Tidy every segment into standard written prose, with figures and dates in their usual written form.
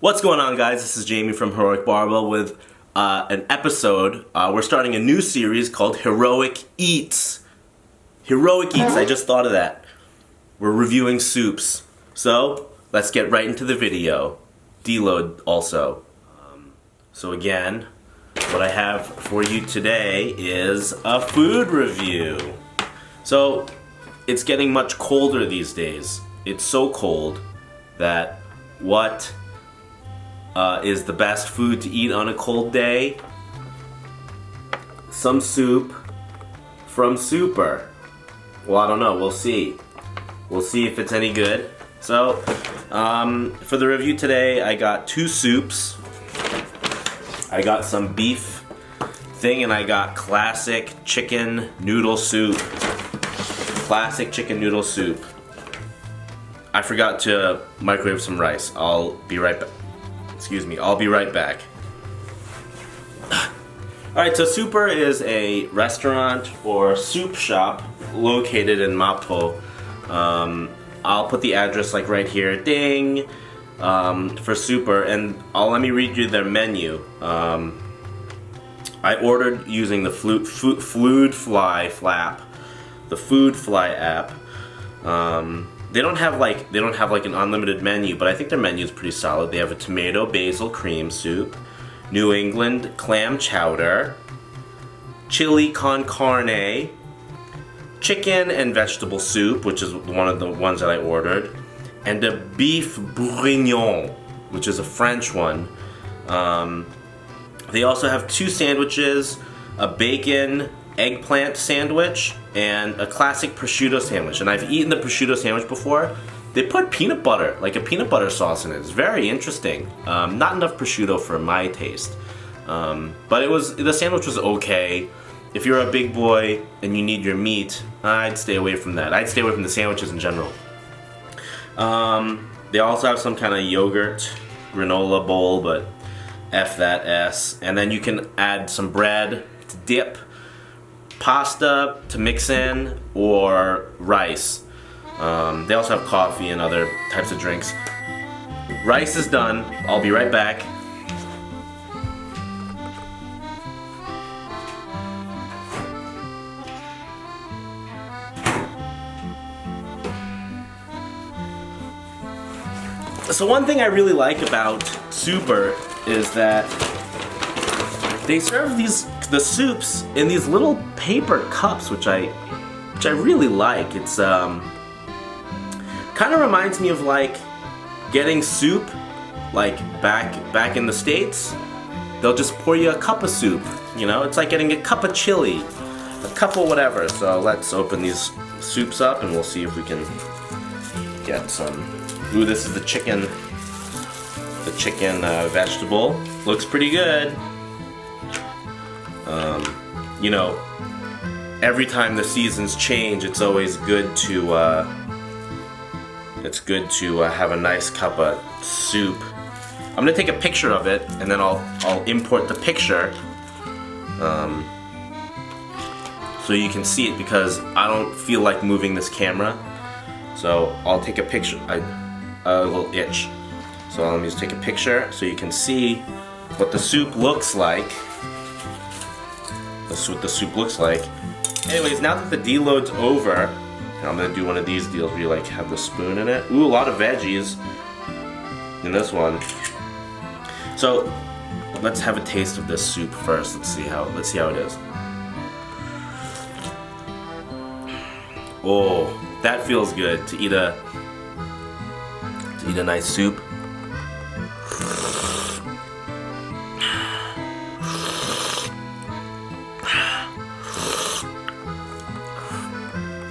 What's going on, guys? This is Jamie from Heroic Barbell with an episode. We're starting a new series called Heroic Eats. Heroic Eats, I just thought of that. We're reviewing soups. So, let's get right into the video. Deload also. So again, what I have for you today is a food review. So, it's getting much colder these days. It's so cold that what is the best food to eat on a cold day? Some soup from Super. Well, I don't know. We'll see. We'll see if it's any good. So, for the review today, I got two soups. I got some beef thing, and I got classic chicken noodle soup. Classic chicken noodle soup. I forgot to microwave some rice. I'll be right back. Excuse me, I'll be right back. Alright, so Super is a restaurant or soup shop located in Mapo. I'll put the address like right here, ding, for Super, and let me read you their menu. I ordered using the Food Fly app. They don't have like an unlimited menu, but I think their menu is pretty solid. They have a tomato basil cream soup, New England clam chowder, chili con carne, chicken and vegetable soup, which is one of the ones that I ordered, and a beef bourguignon, which is a French one. They also have two sandwiches, a bacon eggplant sandwich and a classic prosciutto sandwich. And I've eaten the prosciutto sandwich before. They put peanut butter, like a peanut butter sauce in it. It's very interesting. Not enough prosciutto for my taste. But the sandwich was okay. If you're a big boy and you need your meat, I'd stay away from that. I'd stay away from the sandwiches in general. They also have some kind of yogurt granola bowl, but F that S. And then you can add some bread to dip, pasta to mix in, or rice. They also have coffee and other types of drinks. Rice is done. I'll be right back. So one thing I really like about Super is that they serve the soups in these little paper cups, which I really like. It's kind of reminds me of like getting soup like back in the States. They'll just pour you a cup of soup, you know? It's like getting a cup of chili, a cup of whatever. So let's open these soups up and we'll see if we can get some. Ooh, this is the chicken vegetable. Looks pretty good. You know, every time the seasons change, it's always good to have a nice cup of soup. I'm gonna take a picture of it, and then I'll import the picture so you can see it, because I don't feel like moving this camera. So I'll take a picture. A little itch. So let me just take a picture so you can see what the soup looks like. That's what the soup looks like. Anyways, now that the deload's over, I'm gonna do one of these deals where you like have the spoon in it. Ooh, a lot of veggies in this one. So let's have a taste of this soup first. Let's see how it is. Oh, that feels good to eat a nice soup.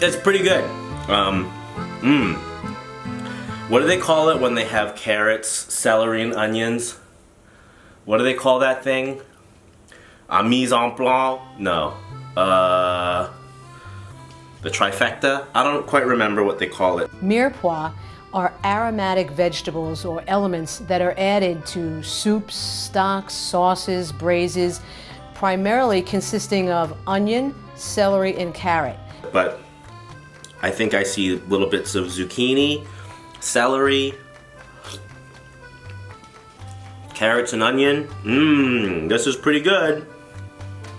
It's pretty good. What do they call it when they have carrots, celery, and onions? What do they call that thing? A mise en place? No. The trifecta? I don't quite remember what they call it. Mirepoix are aromatic vegetables or elements that are added to soups, stocks, sauces, braises, primarily consisting of onion, celery, and carrot. But I think I see little bits of zucchini, celery, Carrots and onion. This is pretty good.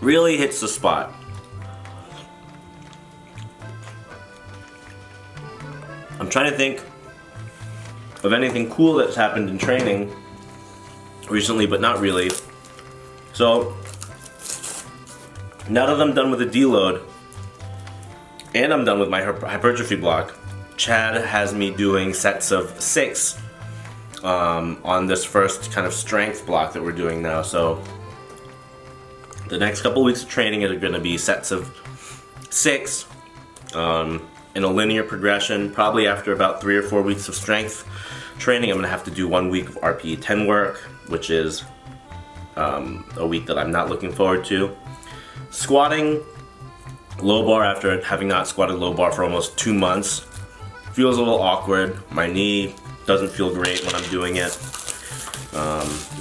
Really hits the spot. I'm trying to think of anything cool that's happened in training recently, but not really. So, now that I'm done with the deload, and I'm done with my hypertrophy block, Chad has me doing sets of 6 on this first kind of strength block that we're doing now. So the next couple weeks of training are going to be sets of 6 in a linear progression. Probably after about 3 or 4 weeks of strength training, I'm going to have to do 1 week of RPE 10 work, which is a week that I'm not looking forward to. Squatting low bar after having not squatted low bar for almost 2 months feels a little awkward. My knee doesn't feel great when I'm doing it.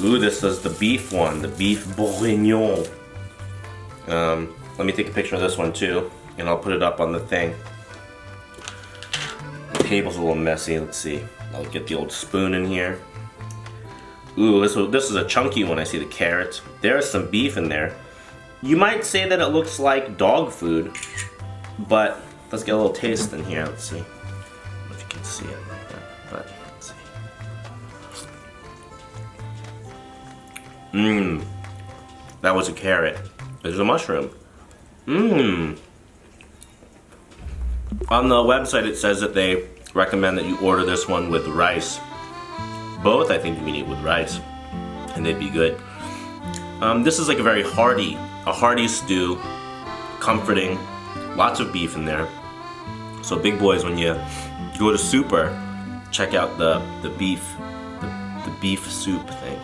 Ooh, this is the beef one, the beef bourguignon. Let me take a picture of this one too, and I'll put it up on the thing. The table's a little messy. Let's see. I'll get the old spoon in here. Ooh, this is a chunky one. I see the carrots. There's some beef in there. You might say that it looks like dog food, but let's get a little taste in here. Let's see if you can see it. But let's see. That was a carrot. There's a mushroom. On the website it says that they recommend that you order this one with rice. Both I think you can eat with rice, and they'd be good. This is like a very hearty stew, comforting, lots of beef in there. So big boys, when you go to Super, check out the beef soup thing.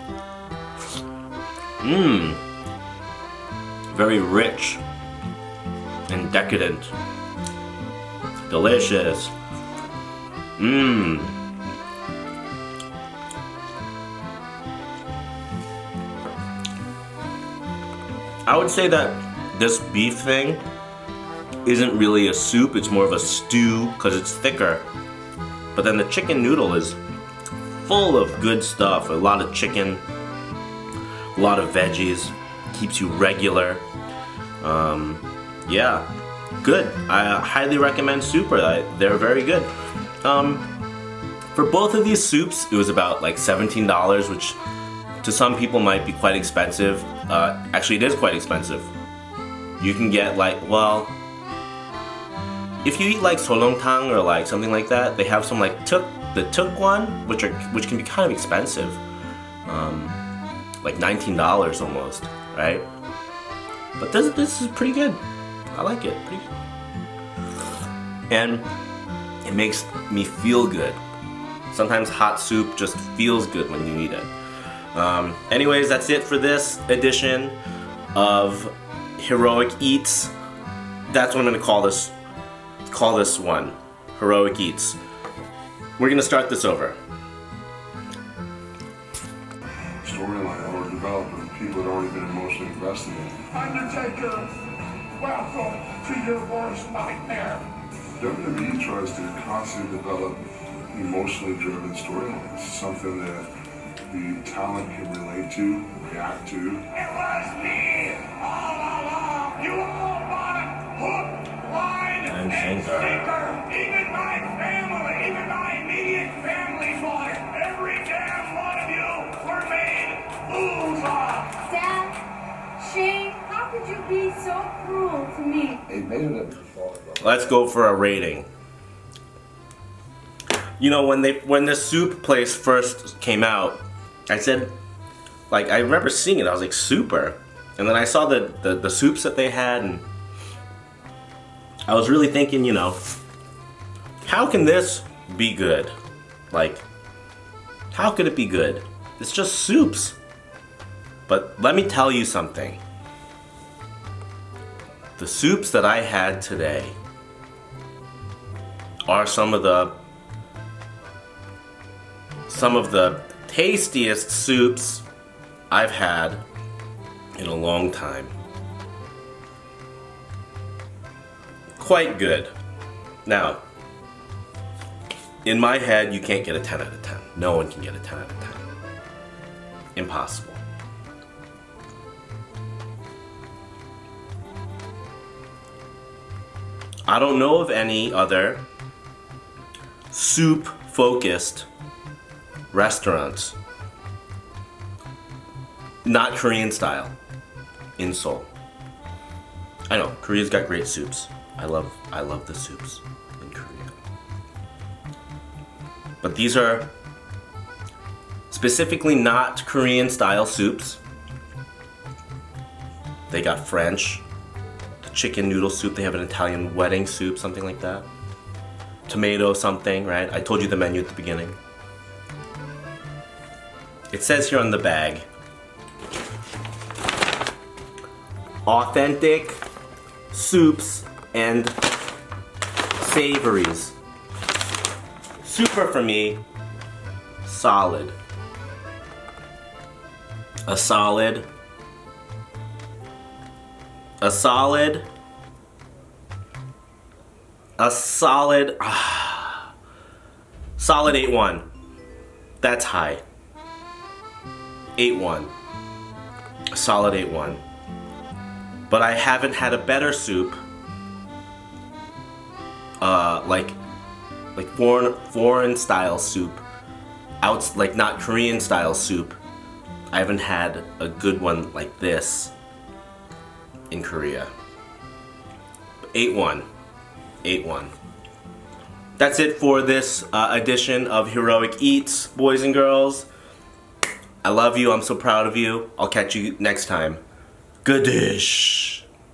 Very rich and decadent. Delicious. I would say that this beef thing isn't really a soup, it's more of a stew because it's thicker. But then the chicken noodle is full of good stuff. A lot of chicken, a lot of veggies, keeps you regular. Yeah, good. I highly recommend Super. They're very good. For both of these soups, it was about like $17, which to some people might be quite expensive. Actually, it is quite expensive. You can get like, well, if you eat like solongtang or like something like that, they have some like the tuk one, which can be kind of expensive, like $19 almost, right? But this is pretty good. I like it, pretty good. And it makes me feel good. Sometimes hot soup just feels good when you eat it. Anyways, that's it for this edition of Heroic Eats. That's what I'm gonna call this one, Heroic Eats. We're gonna start this over. Storyline or development, people had already been emotionally invested in. Undertaker, welcome to your worst nightmare. WWE tries to constantly develop emotionally driven storylines, something that the talent can relate to, react to. It was me all along. You all bought it. Hook, line, and sinker. Even my family, even my immediate family bought it. Every damn one of you were made fools of. Dad, Shane, how could you be so cruel to me? It made it up. Let's go for a rating. You know, when the soup place first came out, I said, like, I remember seeing it, I was like, Super. And then I saw the soups that they had, and I was really thinking, you know, how can this be good? Like, how could it be good? It's just soups. But let me tell you something. The soups that I had today are some of the tastiest soups I've had in a long time. Quite good. Now, in my head, you can't get a 10 out of 10. No one can get a 10 out of 10. impossible. I don't know of any other soup-focused restaurants, not Korean style, in Seoul. I know, Korea's got great soups. I love the soups in Korea. But these are specifically not Korean style soups. They got French, the chicken noodle soup, they have an Italian wedding soup, something like that. Tomato something, right? I told you the menu at the beginning. It says here on the bag, authentic soups and savories. Super for me, solid. A solid 8-1. That's high. 8-1. A solid 8-1. But I haven't had a better soup, like foreign style soup, like not Korean style soup. I haven't had a good one like this in Korea. 8-1. 8-1. That's it for this edition of Heroic Eats, boys and girls. I love you. I'm so proud of you. I'll catch you next time. Good dish.